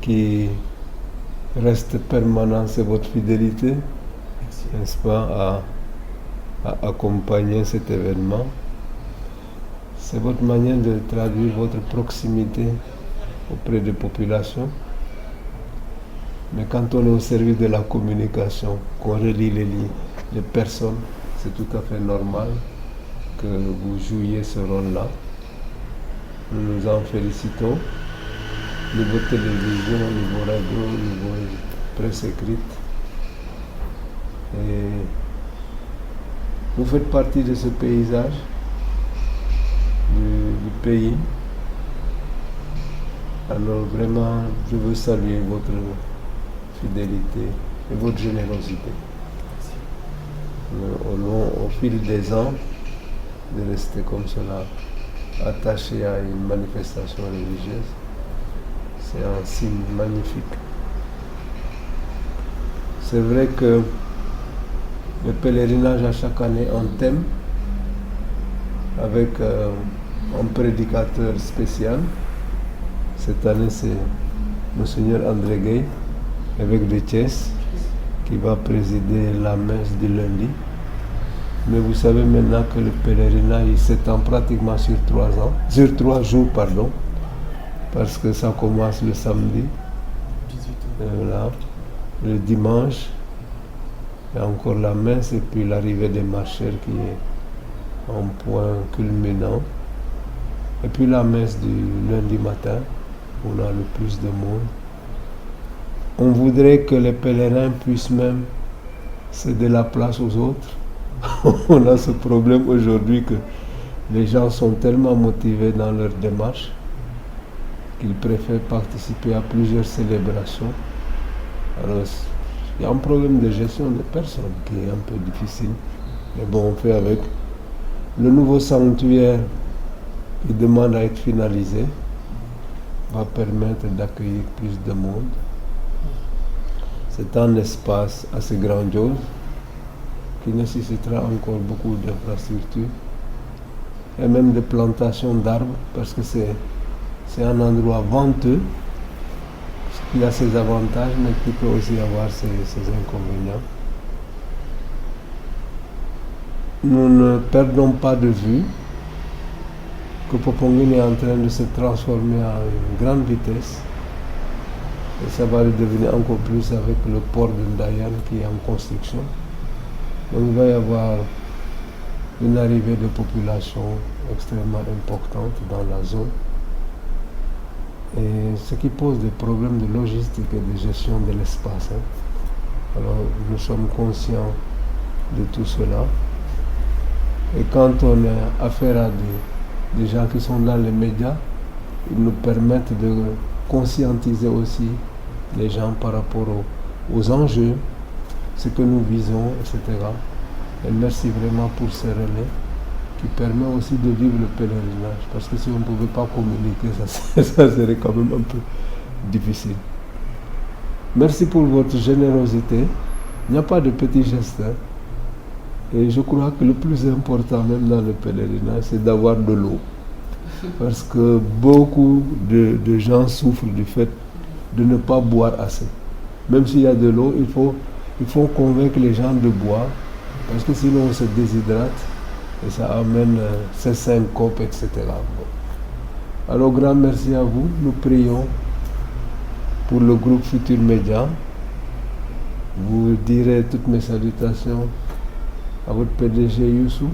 qui reste permanent, c'est votre fidélité, n'est-ce pas, à accompagner cet événement. C'est votre manière de traduire votre proximité auprès des populations. Mais quand on est au service de la communication, qu'on relie les personnes, c'est tout à fait normal que vous jouiez ce rôle-là. Nous nous en félicitons. Niveau télévision, niveau radio, niveau presse écrite. Et vous faites partie de ce paysage du pays. Alors vraiment, je veux saluer votre fidélité et votre générosité. Au fil des ans, de rester comme cela, attaché à une manifestation religieuse, c'est un signe magnifique. C'est vrai que le pèlerinage a chaque année un thème avec un prédicateur spécial. Cette année, c'est Monseigneur André Gueye, évêque de Thiès, qui va présider la messe du lundi. Mais vous savez maintenant que le pèlerinage s'étend pratiquement sur 3 jours, parce que ça commence le samedi, le dimanche, il y a encore la messe et puis l'arrivée des marcheurs qui est un point culminant. Et puis la messe du lundi matin, où on a le plus de monde. On voudrait que les pèlerins puissent même céder la place aux autres. On a ce problème aujourd'hui que les gens sont tellement motivés dans leur démarche qu'ils préfèrent participer à plusieurs célébrations. Alors, il y a un problème de gestion des personnes qui est un peu difficile. Mais bon, on fait avec. Le nouveau sanctuaire qui demande à être finalisé va permettre d'accueillir plus de monde. C'est un espace assez grandiose qui nécessitera encore beaucoup d'infrastructures et même de plantations d'arbres parce que c'est un endroit venteux qui a ses avantages mais qui peut aussi avoir ses inconvénients. Nous ne perdons pas de vue que Popenguine est en train de se transformer à une grande vitesse et ça va le devenir encore plus avec le port de Ndayane qui est en construction. Donc il va y avoir une arrivée de population extrêmement importante dans la zone. Et ce qui pose des problèmes de logistique et de gestion de l'espace. Alors nous sommes conscients de tout cela. Et quand on a affaire à des gens qui sont dans les médias, ils nous permettent de conscientiser aussi les gens par rapport aux enjeux, ce que nous visons, etc. Et merci vraiment pour ce relais qui permet aussi de vivre le pèlerinage. Parce que si on ne pouvait pas communiquer, ça serait quand même un peu difficile. Merci pour votre générosité. Il n'y a pas de petits gestes. Et je crois que le plus important même dans le pèlerinage, c'est d'avoir de l'eau. Parce que beaucoup de gens souffrent du fait de ne pas boire assez. Même s'il y a de l'eau, il faut convaincre les gens de boire, parce que sinon on se déshydrate et ça amène ces syncopes, etc. Bon. Alors grand merci à vous. Nous prions pour le groupe Futur Média. Vous direz toutes mes salutations à votre PDG Youssou,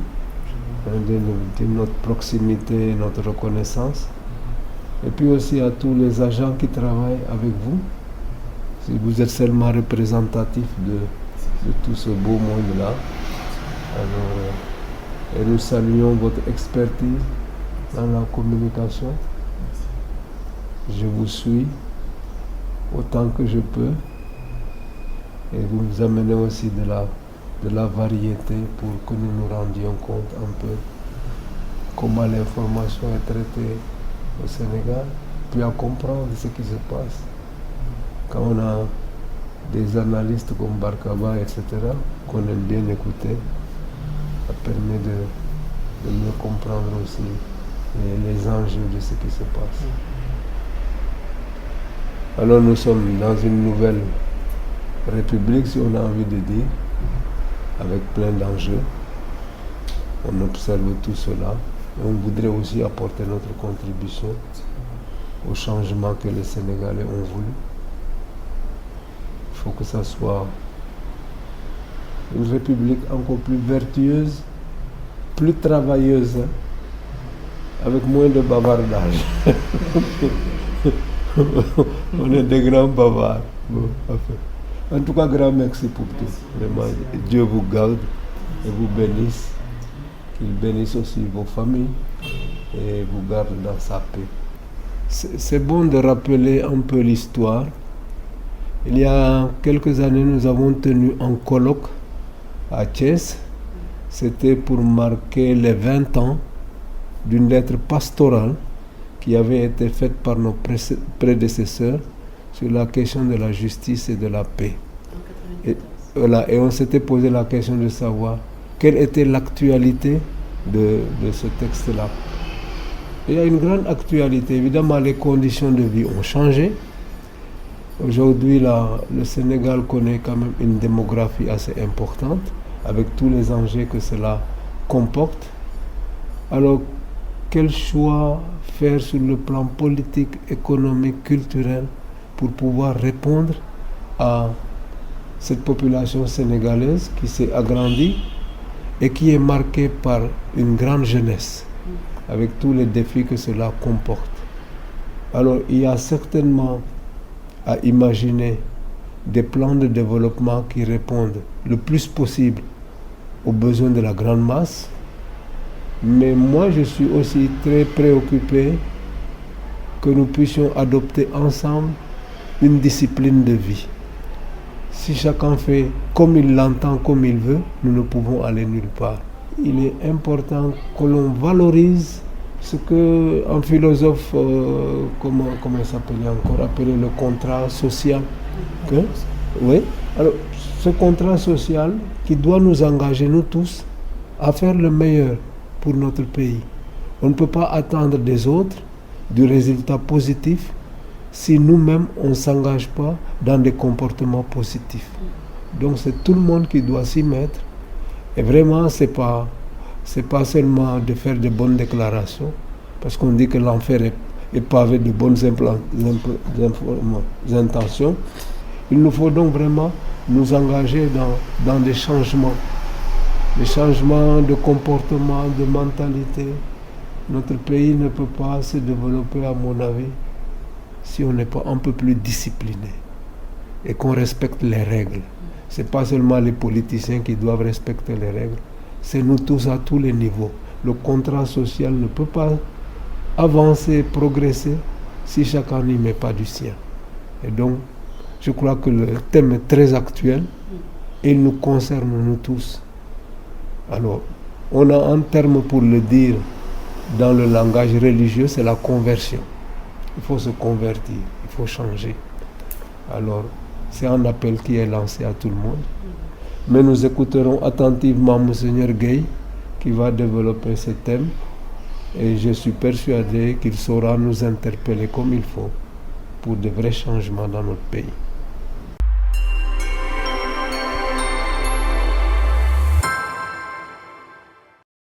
de notre proximité, notre reconnaissance, et puis aussi à tous les agents qui travaillent avec vous. Si vous êtes seulement représentatif de tout ce beau monde-là, et nous saluons votre expertise dans la communication. Je vous suis autant que je peux, et vous nous amenez aussi de la variété pour que nous nous rendions compte un peu comment l'information est traitée au Sénégal, puis à comprendre ce qui se passe. Quand on a des analystes comme Barkaba, etc., qu'on aime bien écouter, ça permet de mieux comprendre aussi les enjeux de ce qui se passe. Alors nous sommes dans une nouvelle république, si on a envie de dire, avec plein d'enjeux. On observe tout cela. Et on voudrait aussi apporter notre contribution au changement que les Sénégalais ont voulu. Il faut que ça soit une république encore plus vertueuse, plus travailleuse, avec moins de bavardage. On est des grands bavards. Bon, enfin. En tout cas, grand merci pour tout. Vraiment, Dieu vous garde et vous bénisse. Qu'il bénisse aussi vos familles et vous garde dans sa paix. C'est bon de rappeler un peu l'histoire. Il y a quelques années, nous avons tenu un colloque à Thiès. C'était pour marquer les 20 ans d'une lettre pastorale qui avait été faite par nos prédécesseurs sur la question de la justice et de la paix. Et on s'était posé la question de savoir quelle était l'actualité de ce texte-là. Il y a une grande actualité. Évidemment, les conditions de vie ont changé. Aujourd'hui, le Sénégal connaît quand même une démographie assez importante, avec tous les enjeux que cela comporte. Alors, quel choix faire sur le plan politique, économique, culturel, pour pouvoir répondre à cette population sénégalaise qui s'est agrandie et qui est marquée par une grande jeunesse, avec tous les défis que cela comporte. Alors, il y a certainement à imaginer des plans de développement qui répondent le plus possible aux besoins de la grande masse. Mais moi, je suis aussi très préoccupé que nous puissions adopter ensemble une discipline de vie. Si chacun fait comme il l'entend, comme il veut, nous ne pouvons aller nulle part. Il est important que l'on valorise ce qu'un philosophe, comment il s'appelait encore, appelé le contrat social. Oui. Alors, ce contrat social qui doit nous engager, nous tous, à faire le meilleur pour notre pays. On ne peut pas attendre des autres du résultat positif si nous-mêmes on ne s'engage pas dans des comportements positifs. Donc c'est tout le monde qui doit s'y mettre. Et vraiment, c'est pas seulement de faire de bonnes déclarations, parce qu'on dit que l'enfer est pavé de bonnes intentions. Il nous faut donc vraiment nous engager dans des changements de comportement, de mentalité. Notre pays ne peut pas se développer, à mon avis, si on n'est pas un peu plus discipliné et qu'on respecte les règles. Ce n'est pas seulement les politiciens qui doivent respecter les règles, c'est nous tous à tous les niveaux. Le contrat social ne peut pas avancer, progresser, si chacun n'y met pas du sien. Et donc, je crois que le thème est très actuel et il nous concerne nous tous. Alors, on a un terme pour le dire dans le langage religieux, c'est la conversion. Il faut se convertir, il faut changer. Alors, c'est un appel qui est lancé à tout le monde. Mais nous écouterons attentivement Monseigneur Gueye qui va développer ce thème et je suis persuadé qu'il saura nous interpeller comme il faut pour de vrais changements dans notre pays.